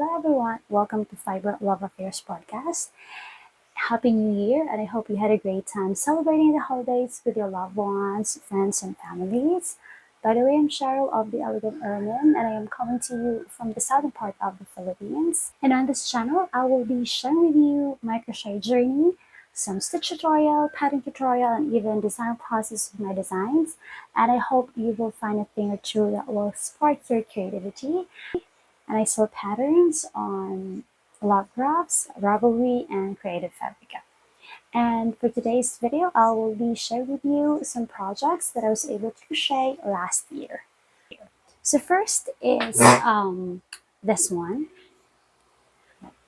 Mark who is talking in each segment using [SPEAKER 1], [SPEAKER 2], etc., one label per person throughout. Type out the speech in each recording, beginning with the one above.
[SPEAKER 1] Hello everyone, welcome to Vibrant Love Affairs podcast. Happy New Year, and I hope you had a great time celebrating the holidays with your loved ones, friends, and families. By the way, I'm Cheryl of d.elegant.ermine, and I am coming to you from the southern part of the Philippines. And on this channel, I will be sharing with you my crochet journey, some stitch tutorial, pattern tutorial, and even design process of my designs. And I hope you will find a thing or two that will spark your creativity, and I saw patterns on love graphs, Ravelry, and Creative Fabrica. And for today's video, I will be sharing with you some projects that I was able to crochet last year. So first is this one.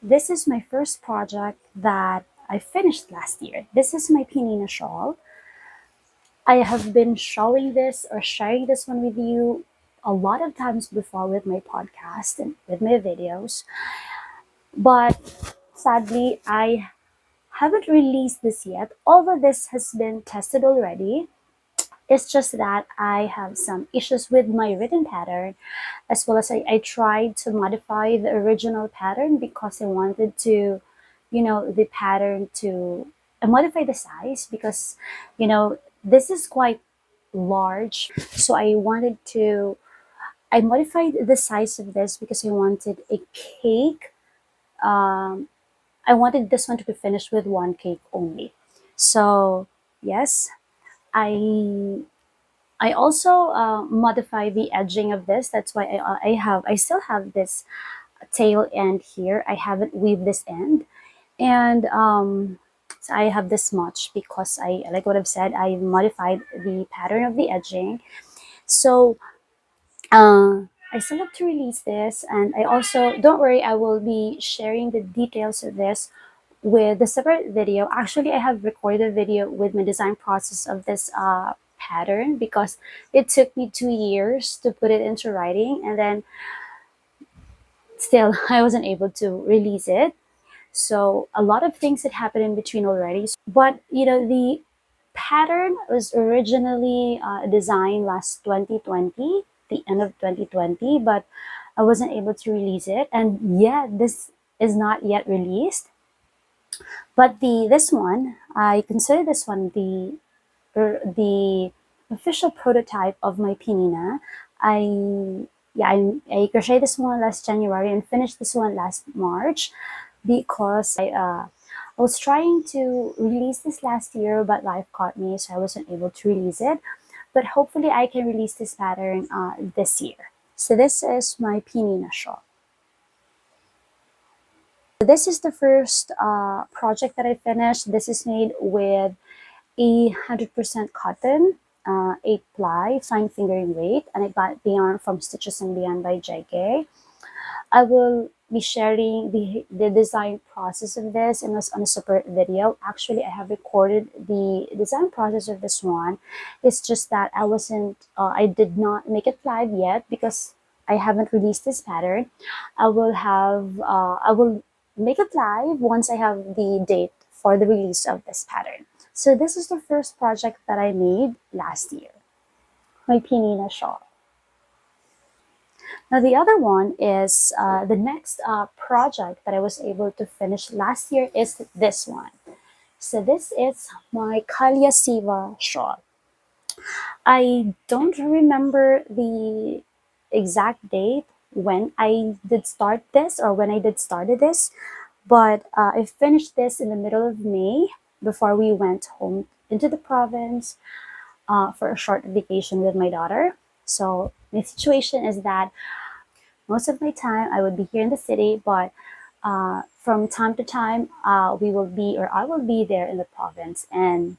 [SPEAKER 1] This is my first project that I finished last year. This is my Pinina shawl. I have been showing this or sharing this one with you a lot of times before with my podcast and with my videos. But sadly, I haven't released this yet, although this has been tested already. It's just that I have some issues with my written pattern, as well as I tried to modify the original pattern because I wanted to, the pattern to modify the size because, this is quite large. So I modified the size of this because I wanted a cake. I wanted this one to be finished with one cake only. So yes, I I also modify the edging of this. That's why I still have this tail end here. I haven't weaved this end, and so I have this much because I like what I've said. I modified the pattern of the edging. So I still have to release this, and I also don't worry. I will be sharing the details of this with a separate video. Actually, I have recorded a video with my design process of this pattern because it took me 2 years to put it into writing, and then still I wasn't able to release it. So a lot of things had happened in between already. But the pattern was originally designed last 2020, the end of 2020, but I wasn't able to release it. And yeah, this is not yet released. But this one, I consider this one the official prototype of my pinina. I crocheted this one last January and finished this one last March because I was trying to release this last year, but life caught me, so I wasn't able to release it. But hopefully, I can release this pattern this year. So this is my pinina shawl. This is the first project that I finished. This is made with 100% cotton, 8 ply, fine fingering weight, and I got the yarn from Stitches and Beyond by JK. I will be sharing the design process of this in on a separate video. Actually, I have recorded the design process of this one. It's just that I did not make it live yet because I haven't released this pattern. I will make it live once I have the date for the release of this pattern. So this is the first project that I made last year, my Pinina shawl. Now the other one is the next project that I was able to finish last year is this one. So this is my Kalya Siva shawl. I don't remember the exact date when I did start this or when I did started this, but I finished this in the middle of May before we went home into the province for a short vacation with my daughter. So my situation is that most of my time I would be here in the city, but from time to time I will be there in the province, and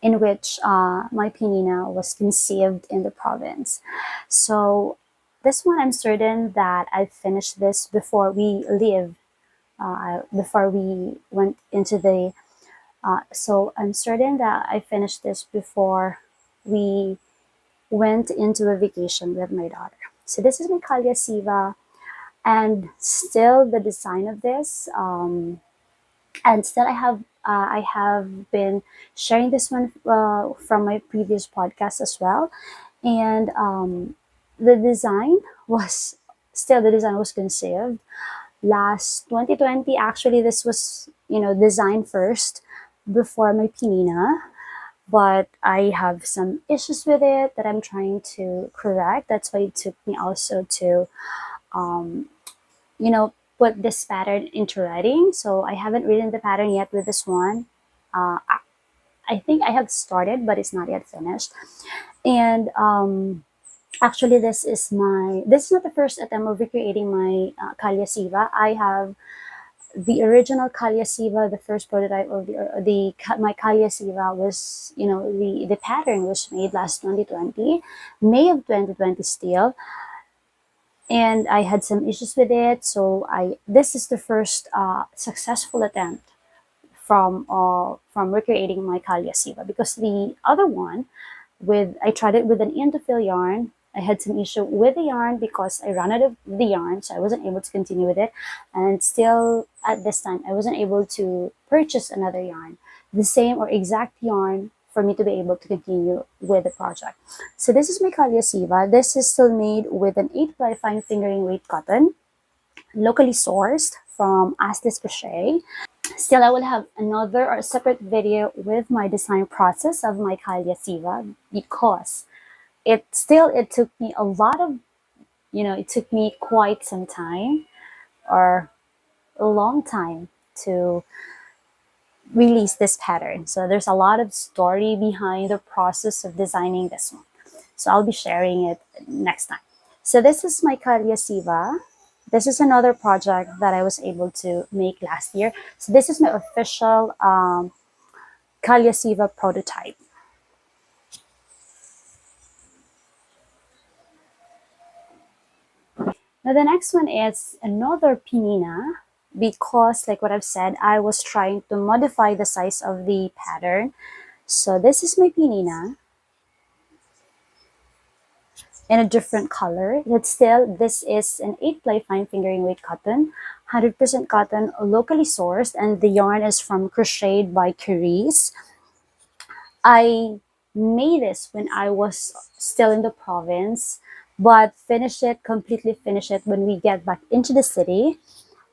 [SPEAKER 1] in which my pinina was conceived in the province. So this one, I'm certain that I finished this before we leave, before we went into the. So I'm certain that I finished this before we went into a vacation with my daughter. So this is my Kalya Siva, and still the design of this, and still I have been sharing this one from my previous podcast as well, and the design was still the design was conceived last 2020. Actually, this was, designed first before my pinina, but I have some issues with it that I'm trying to correct. That's why it took me also to, put this pattern into writing. So I haven't written the pattern yet with this one. I think I have started, but it's not yet finished. And actually, this is not the first attempt of recreating my Kalya Siva. I have the original Kalya Siva, the first prototype of my Kalya Siva was, the pattern was made last 2020, May of 2020 still, and I had some issues with it. So this is the first successful attempt from recreating my Kalya Siva, because the other one, I tried it with an interfill yarn. I had some issue with the yarn because I ran out of the yarn, so I wasn't able to continue with it. And still at this time, I wasn't able to purchase another yarn, the same or exact yarn for me to be able to continue with the project. So this is my Kalya Siva. This is still made with an 8-ply fine fingering weight cotton, locally sourced from Astis Crochet. Still, I will have another or separate video with my design process of my Kalya Siva, because it took me a lot of, it took me quite some time, or a long time, to release this pattern. So there's a lot of story behind the process of designing this one. So I'll be sharing it next time. So this is my Kalya Siva. This is another project that I was able to make last year. So this is my official Kalya Siva prototype. Now the next one is another pinina, because like what I've said, I was trying to modify the size of the pattern. So this is my pinina in a different color, but still this is an 8-ply fine fingering weight cotton, 100% cotton, locally sourced, and the yarn is from Crocheted by Carice. I made this when I was still in the province, but completely finish it when we get back into the city.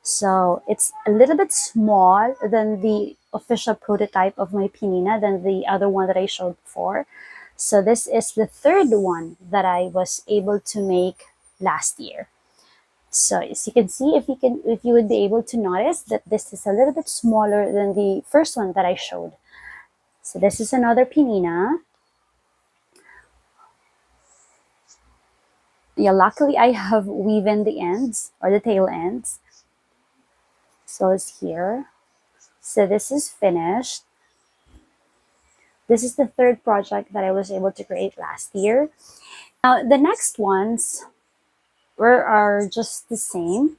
[SPEAKER 1] So it's a little bit small than the official prototype of my pinina, than the other one that I showed before. So this is the third one that I was able to make last year. So as you can see, if you would be able to notice that this is a little bit smaller than the first one that I showed. So this is another pinina. Yeah, luckily I have woven the ends, or the tail ends. So it's here. So this is finished. This is the third project that I was able to create last year. Now the next ones are just the same,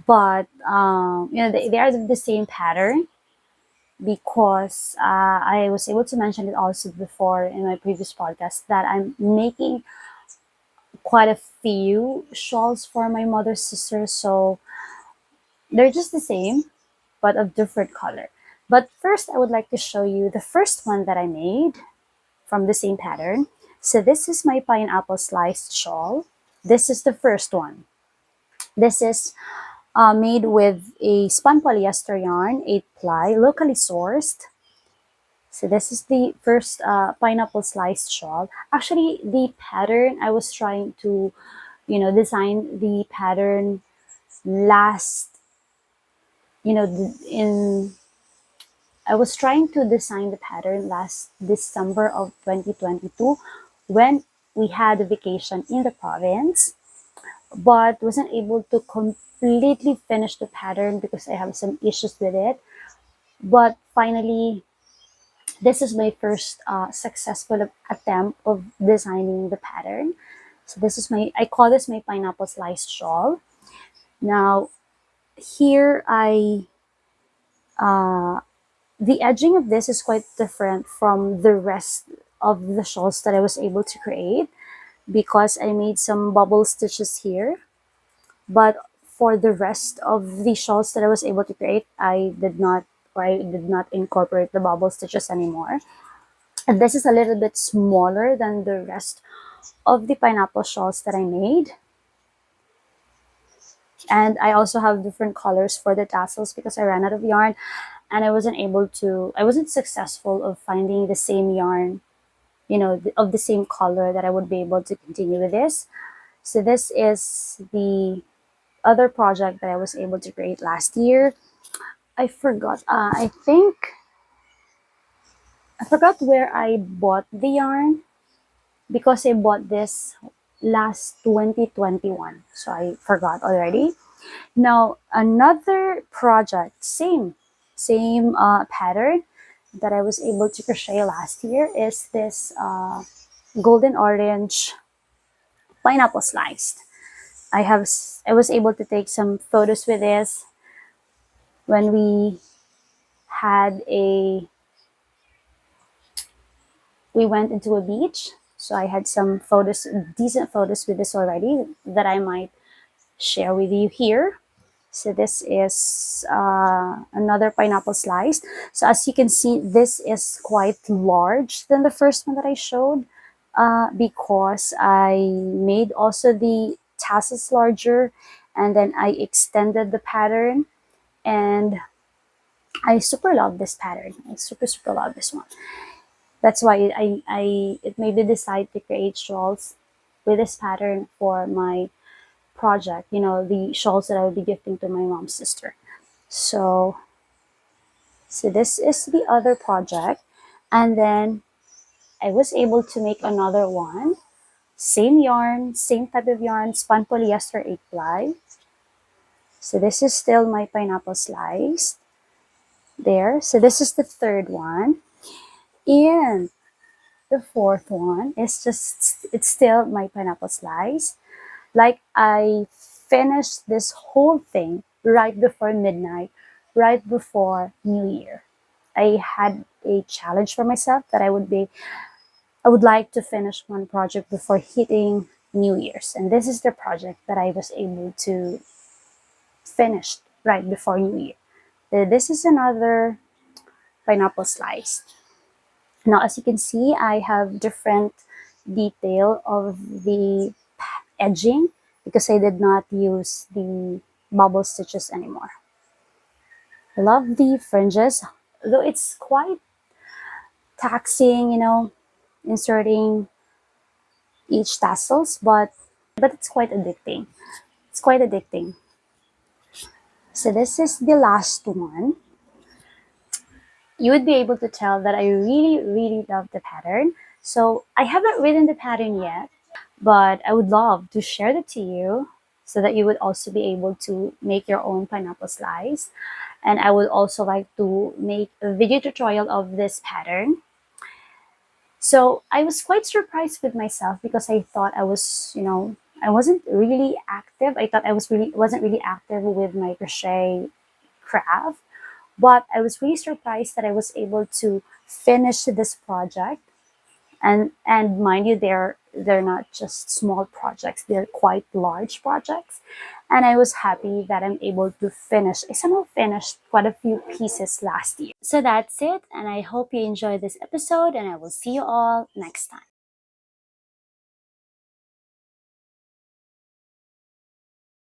[SPEAKER 1] but they are the same pattern, because I was able to mention it also before in my previous podcast that I'm making quite a few shawls for my mother's sister, so they're just the same but of different color. But first, I would like to show you the first one that I made from the same pattern. So this is my pineapple sliced shawl. This is the first one. This is made with a spun polyester yarn, 8-ply, locally sourced. So this is the first pineapple sliced shawl. Actually, the pattern, I was trying to, design the pattern last, in I was trying to design the pattern last December of 2022, when we had a vacation in the province, but wasn't able to completely finish the pattern because I have some issues with it. But finally, this is my first successful attempt of designing the pattern. So I call this my pineapple sliced shawl. Now, here the edging of this is quite different from the rest of the shawls that I was able to create, because I made some bubble stitches here. But for the rest of the shawls that I was able to create, I did not incorporate the bubble stitches anymore. And this is a little bit smaller than the rest of the pineapple shawls that I made. And I also have different colors for the tassels because I ran out of yarn, and I wasn't successful of finding the same yarn, of the same color that I would be able to continue with this. So this is the other project that I was able to create last year. I forgot. I forgot where I bought the yarn because I bought this last 2021. So I forgot already. Now another project, same pattern that I was able to crochet last year is this golden orange pineapple sliced. I was able to take some photos with this when had a we went into a beach. So I had some photos, decent photos with this already that I might share with you here. So this is another pineapple slice. So as you can see, this is quite large than the first one that I showed because I made also the tassels larger, and then I extended the pattern, and I super love this pattern. I super love this one. That's why it made me decide to create shawls with this pattern for my project, the shawls that I will be gifting to my mom's sister. So this is the other project. And then I was able to make another one. Same yarn, same type of yarn, spun polyester 8 ply. So this is still my pineapple slice there. So this is the third one. And the fourth one is it's still my pineapple slice. Like I finished this whole thing right before midnight, right before New Year. I had a challenge for myself that I would like to finish one project before hitting New Year's. And this is the project that I was able to finish right before New Year. This is another pineapple slice. Now, as you can see, I have different detail of the edging because I did not use the bubble stitches anymore. I love the fringes, though it's quite taxing, inserting each tassels, but it's quite addicting. It's quite addicting. So this is the last one. You would be able to tell that I really love the pattern. So I haven't written the pattern yet, but I would love to share that to you so that you would also be able to make your own pineapple slice. And I would also like to make a video tutorial of this pattern. So I was quite surprised with myself because I thought I wasn't really active. I thought I wasn't really active with my crochet craft, but I was really surprised that I was able to finish this project. And mind you, they're not just small projects, they're quite large projects. And I was happy that I'm able to finish. I somehow finished quite a few pieces last year. So that's it, and I hope you enjoyed this episode, and I will see you all next time.